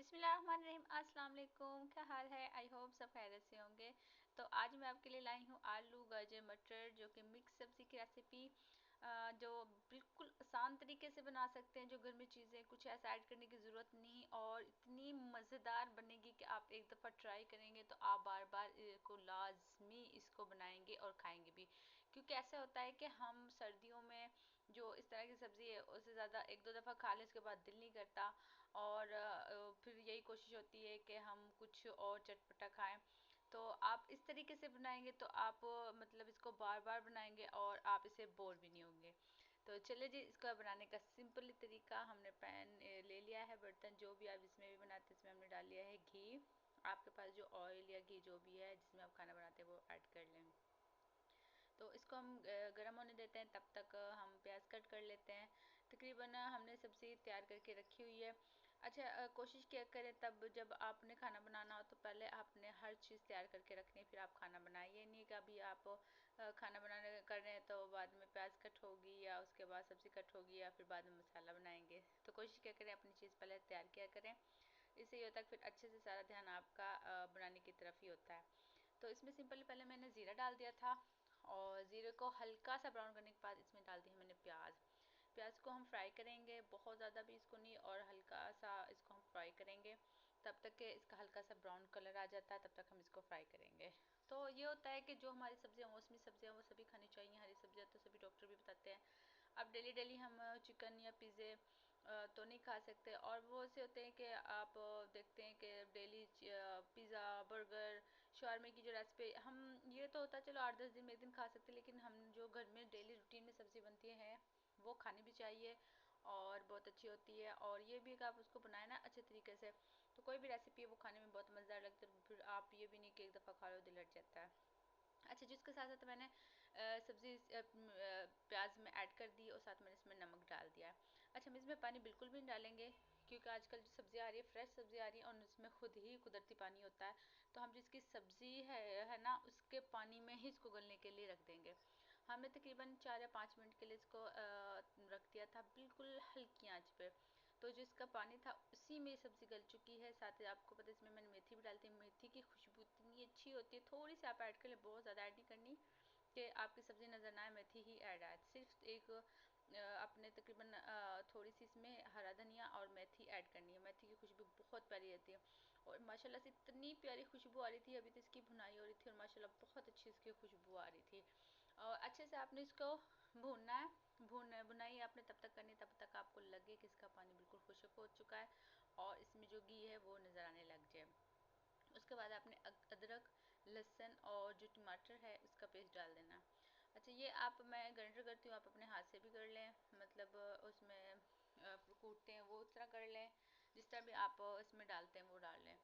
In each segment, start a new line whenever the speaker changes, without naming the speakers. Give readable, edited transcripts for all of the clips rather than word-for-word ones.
बिस्मिल्लाहिर्रहमानिर्रहीम। अस्सलाम वालेकुम, क्या हाल है? आई होप सब खैरियत से होंगे। तो आज मैं आपके लिए लाई हूँ आलू गाजर मटर जो कि मिक्स सब्ज़ी की रेसिपी, जो बिल्कुल आसान तरीके से बना सकते हैं, जो घर में चीज़ें कुछ ऐसा ऐड करने की ज़रूरत नहीं और इतनी मज़ेदार बनेगी कि आप एक दफ़ा ट्राई करेंगे तो आप बार बार को लाजमी इसको बनाएंगे और खाएंगे भी। क्योंकि ऐसा होता है कि हम सर्दियों में जो इस तरह की सब्ज़ी है उससे ज़्यादा एक दो दफ़ा खा लें उसके बाद दिल नहीं करता, और फिर यही कोशिश होती है कि हम कुछ और चटपटा खाएं। तो आप इस तरीके से बनाएंगे तो आप मतलब इसको बार बार बनाएंगे और आप इसे बोर भी नहीं होंगे। तो चलिए जी, इसका बनाने का सिंपल तरीका, हमने पैन ले लिया है, बर्तन जो भी आप इसमें भी बनाते हैं इसमें हमने डाल लिया है घी। आपके पास जो ऑयल या घी जो भी है जिसमें आप खाना बनाते हैं वो ऐड कर लें। तो इसको हम गर्म होने देते हैं, तब तक हम प्याज कट कर लेते हैं। तकरीबन हमने सब्ज़ी तैयार करके रखी हुई है। अच्छा, कोशिश किया करें तब जब आपने खाना बनाना हो तो पहले आपने हर चीज़ तैयार करके रखनी है, फिर आप खाना बनाइए। नहीं कि अभी आप खाना बनाने कर रहे हैं तो बाद में प्याज कट होगी या उसके बाद सब्ज़ी कट होगी या फिर बाद में मसाला बनाएंगे। तो कोशिश किया करें अपनी चीज़ पहले तैयार किया करें। इससे ये होता है कि फिर अच्छे से सारा ध्यान आपका बनाने की तरफ ही होता है। तो इसमें सिंपली पहले मैंने ज़ीरा डाल दिया था और ज़ीरे को हल्का सा ब्राउन करने के बाद इसमें डाल दी है मैंने प्याज। प्याज को हम फ्राई करेंगे, बहुत ज़्यादा भी इसको नहीं, और हल्का सा इसको हम फ्राई करेंगे तब तक कि इसका हल्का सा ब्राउन कलर आ जाता है, तब तक हम इसको फ्राई करेंगे। तो ये होता है कि जो हमारी सब्जियाँ मौसमी सब्जियाँ वो सभी खानी चाहिए, हरी सब्जियाँ तो सभी डॉक्टर भी बताते हैं। अब डेली डेली हम चिकन या पिज़्ज़े तो नहीं खा सकते, और वो से होते हैं कि आप देखते हैं कि डेली पिज़्ज़ा बर्गर शवारमे की जो रेसिपी हम, ये तो होता है चलो 8-10 दिन में एक दिन खा सकते हैं, लेकिन हम जो घर में डेली रूटीन में सब्ज़ी बनती है वो खानी भी चाहिए और बहुत अच्छी होती है। और ये भी कि आप उसको बनाए ना अच्छे तरीके से तो कोई भी रेसिपी है वो खाने में बहुत मज़ेदार लगता है, फिर आप ये भी नहीं कि एक दफ़ा खा लो दिल हट जाता है। अच्छा, जिसके साथ साथ मैंने सब्ज़ी प्याज में ऐड कर दी और साथ मैंने इसमें नमक डाल दिया है। अच्छा, हम इसमें पानी बिल्कुल भी नहीं डालेंगे क्योंकि आजकल जो सब्ज़ी आ रही है फ्रेश सब्ज़ी आ रही है और उसमें खुद ही कुदरती पानी होता है। तो हम जिसकी सब्ज़ी है ना उसके पानी में ही इसको गलने के लिए रख देंगे। हमने तकरीबन 4 या 5 मिनट के लिए इसको रख दिया था बिल्कुल हल्की आंच पे। तो जो इसका पानी था उसी में सब्ज़ी गल चुकी है। साथ ही आपको पता है इसमें मैंने मेथी भी डालती हूँ, मेथी की खुशबू इतनी अच्छी होती है, थोड़ी सी आप ऐड कर ले, बहुत ज़्यादा ऐड नहीं करनी कि आपकी सब्ज़ी नज़र ना आए, मेथी ही ऐड आए। सिर्फ एक अपने तकरीबन थोड़ी सी इसमें हरा धनिया और मेथी ऐड करनी है। मेथी की खुशबू बहुत प्यारी रहती है और माशाल्लाह से इतनी प्यारी खुशबू आ रही थी, अभी तो इसकी भुनाई हो रही थी और माशाल्लाह बहुत अच्छी इसकी खुशबू आ रही थी। और अच्छे से आपने इसको भूनना है। भुनाई आपने तब तक करनी तब तक आपको लगे कि इसका पानी बिल्कुल खुश्क हो चुका है और इसमें जो घी है वो नज़र आने लग जाए। उसके बाद आपने अदरक लहसुन और जो टमाटर है उसका पेस्ट डाल देना। अच्छा, ये आप, मैं ग्राइंडर करती हूँ, आप अपने हाथ से भी कर लें, मतलब उसमें कूटते हैं वो उस तरह कर लें, जिस तरह भी आप इसमें डालते हैं वो डाल लें।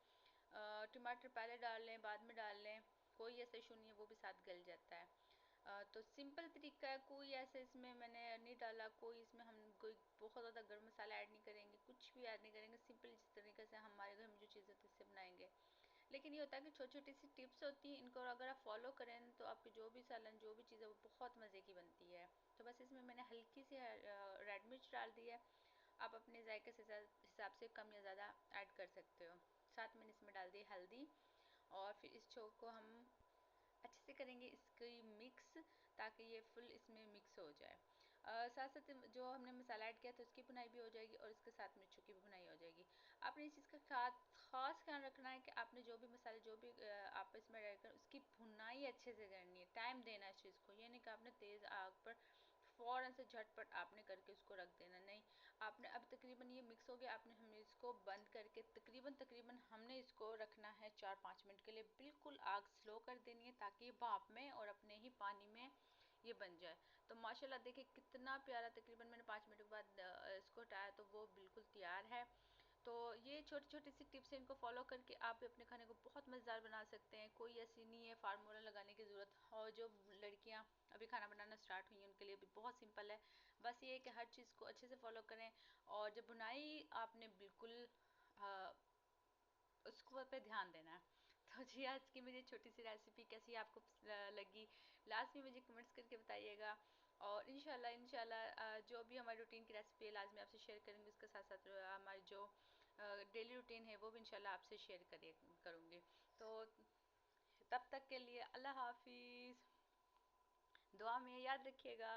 टमाटर पहले डाल लें बाद में डाल लें, कोई ऐसा इशू नहीं है, वो भी साथ गल जाता है। तो सिंपल तरीका है, कोई ऐसे इसमें मैंने नहीं डाला, कोई इसमें हम कोई बहुत ज़्यादा गर्म मसाला ऐड नहीं करेंगे, कुछ भी ऐड नहीं करेंगे, सिंपल जिस तरीके से हमारे घर में जो चीज़ें होती है उससे बनाएंगे। लेकिन ये होता है कि छोटी छोटी सी टिप्स होती हैं, इनको अगर आप फॉलो करें तो आपकी जो भी सालन जो भी चीज़ है वो बहुत मज़े की बनती है। तो बस इसमें मैंने हल्की सी रेड मिर्च डाल दी है, आप अपने जायके से हिसाब से कम या ज़्यादा ऐड कर सकते हो। साथ मैंने इसमें डाल दी हल्दी, और फिर इस चोक को हम अच्छे से करेंगे इसकी मिक्स, ताकि ये फुल इसमें मिक्स हो जाए। साथ साथ जो हमने मसाला ऐड किया था उसकी भुनाई भी हो जाएगी और इसके साथ मिर्चों की भी भुनाई हो जाएगी। आपने इस चीज़ का खास ख्याल रखना है कि आपने जो भी मसाले जो भी आप इसमें ऐड करें उसकी भुनाई अच्छे से करनी है, टाइम देना है इस चीज़ को। ये नहीं कि आपने तेज़ आग पर फ़ौरन से झटपट आपने करके उसको रख देना, नहीं। आपने अब तकरीबन ये मिक्स हो गया, आपने हमें इसको बंद करके तकरीबन तकरीबन हमने इसको रखना है 4-5 मिनट के लिए, बिल्कुल आग स्लो कर देनी है ताकि भाप में और अपने ही पानी में ये बन जाए। तो माशाल्लाह देखिए कितना प्यारा, तकरीबन मैंने 5 मिनट के बाद इसको हटाया तो वो बिल्कुल तैयार है। तो ये छोटी छोटी सी टिप्स हैं, इनको फॉलो करके आप भी अपने खाने को बहुत मज़ेदार बना सकते हैं। कोई ऐसी नहीं है फार्मूला लगाने की ज़रूरत। और जो लड़कियां अभी खाना बनाना स्टार्ट हुई हैं उनके लिए भी बहुत सिंपल है, बस ये है कि हर चीज़ को अच्छे से फॉलो करें। और जब बुनाई आपने बिल्कुल उसको पे ध्यान देना है। तो जी, आज की मेरी छोटी सी रेसिपी कैसी आपको लगी, लाजमी मुझे कमेंट्स करके बताइएगा। और इंशाल्लाह इंशाल्लाह जो भी हमारी रूटीन की रेसिपी है लाजमी आपसे शेयर करेंगे, उसके साथ साथ हमारी जो डेली रूटीन है वो भी इंशाल्लाह आपसे शेयर करूँगी। तो तब तक के लिए अल्लाह हाफिज़, दुआ में याद रखिएगा।